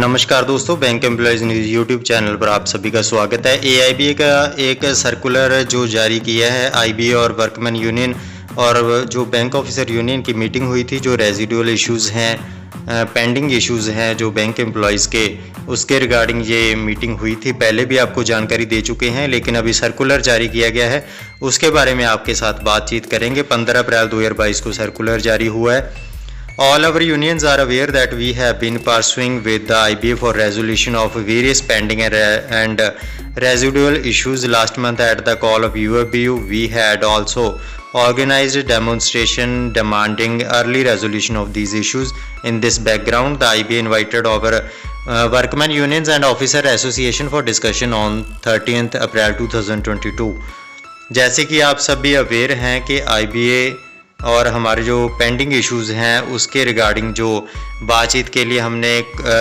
नमस्कार दोस्तों, bank employees news YouTube channel पर आप सभी का स्वागत है। एआईबीए का एक सर्कुलर जो जारी किया है आईबीए और वर्कमैन यूनियन और जो बैंक ऑफिसर यूनियन की मीटिंग हुई थी, जो रेजिडुअल इश्यूज़ हैं, पेंडिंग इश्यूज़ हैं जो बैंक एम्प्लॉयज़ के, उसके रिगार्डिंग ये मीटिंग हुई थी। पहले भी आपको जानकारी दे चुके हैं, लेकिन अभी सर्कुलर जारी किया गया है, उसके बारे में आपके साथ बातचीत करेंगे। 15 अप्रैल 2022 को सर्कुलर जारी हुआ है। All our unions are aware that we have been pursuing with the IBA for resolution of various pending and residual issues. Last month at the call of UFBU, we had also organized a demonstration demanding early resolution of these issues. In this background, the IBA invited our workmen unions and officer association for discussion on 30th April 2022. जैसे कि आप सभी aware हैं कि IBA और हमारे जो pending issues हैं उसके रिगार्डिंग जो बातचीत के लिए हमने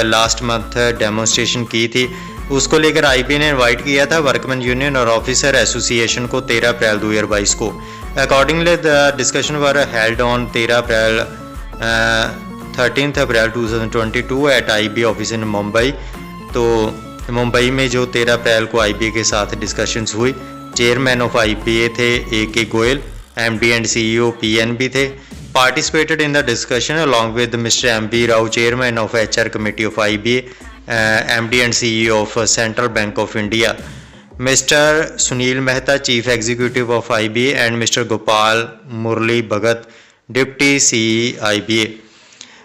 लास्ट मंथ डेमोन्स्ट्रेशन की थी, उसको लेकर आईबीए ने इनवाइट किया था वर्कमैन यूनियन और ऑफिसर एसोसिएशन को 13 अप्रैल 2022 को। Accordingly the discussion were held on 13th April 2022 at IBA office in Mumbai. तो मुंबई में जो 13 अप्रैल को आईबीए के साथ डिस्कशंस हुई, चेयरमैन ऑफ आईबीए थे A K. Goyal, MD and CEO PNB थे। Participated in the discussion along with Mr. M.B. Rao, Chairman of HR Committee of IBA, MD and CEO of Central Bank of India, Mr. Sunil Mehta, Chief Executive of IBA, and Mr. Gopal Murli Bhagat, Deputy CE IBA.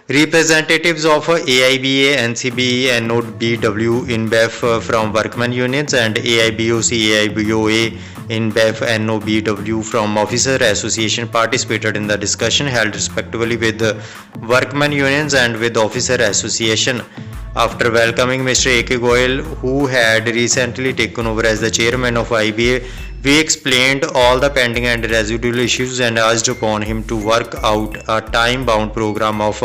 Representatives of AIBA, NCBE, and NODBW in BEF from workmen unions and AIBOC, AIBOA in BEF and NOBW from officer association participated in the discussion held respectively with workmen unions and with officer association. After welcoming Mr. A.K. Goyal, who had recently taken over as the chairman of IBA, we explained all the pending and residual issues and urged upon him to work out a time-bound program of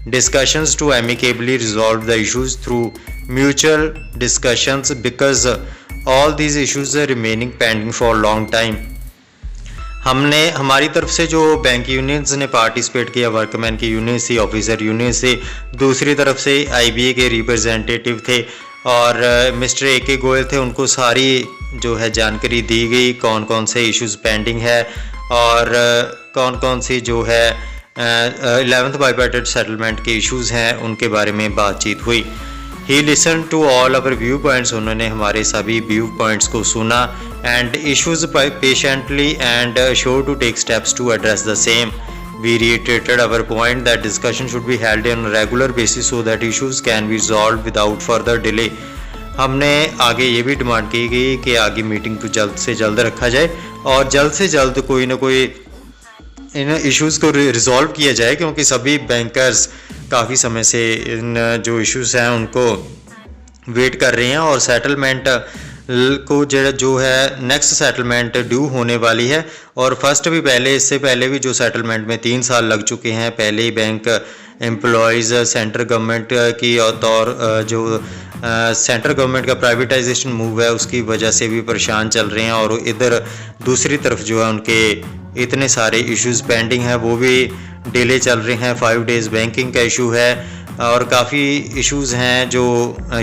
discussions to amicably resolve the issues through mutual discussions because all these issues are remaining pending for a long time. हमने हमारी तरफ से जो bank unions ने participate किया, workman की union से, officer union से, दूसरी तरफ से आईबीए के रिप्रेजेंटेटिव थे और मिस्टर ए.के. गोयल थे। उनको सारी जो है जानकारी दी गई, कौन कौन से इश्यूज पेंडिंग है और कौन कौन सी जो है 11th बाइपार्टेड सेटलमेंट के इश्यूज हैं, उनके बारे में बातचीत हुई। He listen to all our view points, उन्होंने हमारे सभी व्यू पॉइंट्स को सुना and issues patiently and sure to take steps to address the same. We reiterated our point that discussion should be held on a regular basis so that issues can be resolved without further delay. हमने आगे ये भी demand की गई कि आगे meeting को जल्द से जल्द रखा जाए और जल्द से जल्द कोई ना कोई इन इश्यूज़ को रिजॉल्व किया जाए, क्योंकि सभी बैंकर्स काफ़ी समय से इन जो इश्यूज़ हैं उनको वेट कर रहे हैं और सेटलमेंट को जो है नेक्स्ट सेटलमेंट ड्यू होने वाली है। और फर्स्ट भी पहले, इससे पहले भी जो सेटलमेंट में 3 साल लग चुके हैं, पहले ही बैंक एम्प्लॉयज़ सेंट्रल गवर्नमेंट की और जो सेंट्रल गवर्नमेंट का प्राइवेटाइजेशन मूव है उसकी वजह से भी परेशान चल रहे हैं और इधर दूसरी तरफ जो है उनके इतने सारे इश्यूज़ पेंडिंग हैं, वो भी डिले चल रहे हैं। 5 डेज़ बैंकिंग का इशू है और काफ़ी इश्यूज़ हैं, जो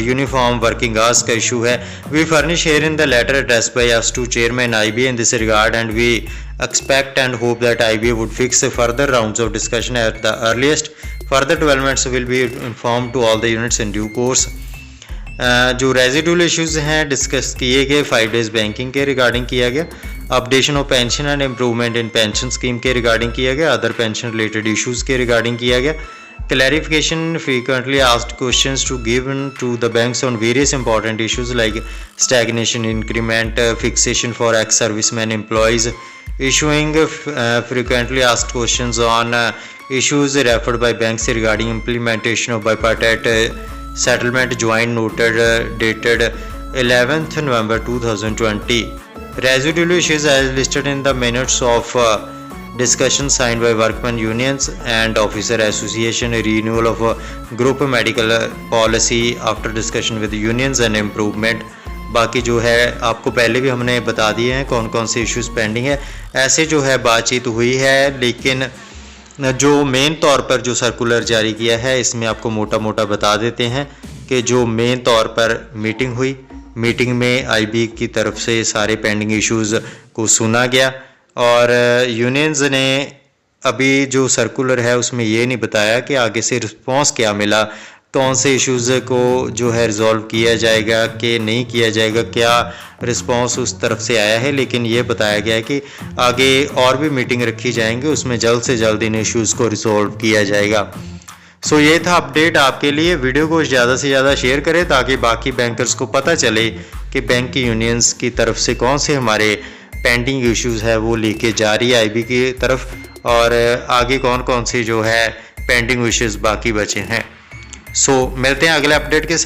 यूनिफॉर्म वर्किंग आवर्स का इशू है। We furnish here in the letter address by us to chairman IBA in this regard and we expect and hope that IBA would fix further rounds of discussion at the earliest. Further developments will be informed to all the units in due course. जो residual issues हैं discuss किए गए, 5 days banking के regarding किया गया, updation of pension and improvement in pension scheme के regarding किया गया, अदर पेंशन रिलेटेड इश्यूज़ के रिगार्डिंग किया गया, clarification frequently asked questions to given to the banks on various important issues like stagnation increment, fixation for ex-servicemen employees, issuing frequently asked questions on issues referred by banks regarding implementation of bipartite settlement joint noted dated 11th November 2020. Residual issues as listed in the minutes of discussion signed by workmen unions and officer association, renewal of group medical policy after discussion with unions and improvement. बाकी जो है आपको पहले भी हमने बता दिए हैं कौन कौन से इश्यूज पेंडिंग है। ऐसे जो है बातचीत हुई है, लेकिन जो मेन तौर पर जो सर्कुलर जारी किया है इसमें आपको मोटा मोटा बता देते हैं कि जो मेन तौर पर मीटिंग हुई, मीटिंग में आईबीए की तरफ से सारे पेंडिंग इश्यूज़ को सुना गया और यूनियंस ने अभी जो सर्कुलर है उसमें ये नहीं बताया कि आगे से रिस्पॉन्स क्या मिला, कौन से इश्यूज़ को जो है रिजॉल्व किया जाएगा कि नहीं किया जाएगा, क्या रिस्पॉन्स उस तरफ से आया है। लेकिन ये बताया गया है कि आगे और भी मीटिंग रखी जाएंगी, उसमें जल्द से जल्द इन इश्यूज़ को रिजॉल्व किया जाएगा। सो ये था अपडेट आपके लिए। वीडियो को ज़्यादा से ज़्यादा शेयर करें ताकि बाकी बैंकर्स को पता चले कि बैंक की यूनियंस की तरफ से कौन से हमारे पेंडिंग इश्यूज़ है वो लेके जा रही है आईबी की तरफ, और आगे कौन कौन से जो है पेंडिंग इश्यूज़ बाकी बचे हैं। सो मिलते हैं अगले अपडेट के साथ।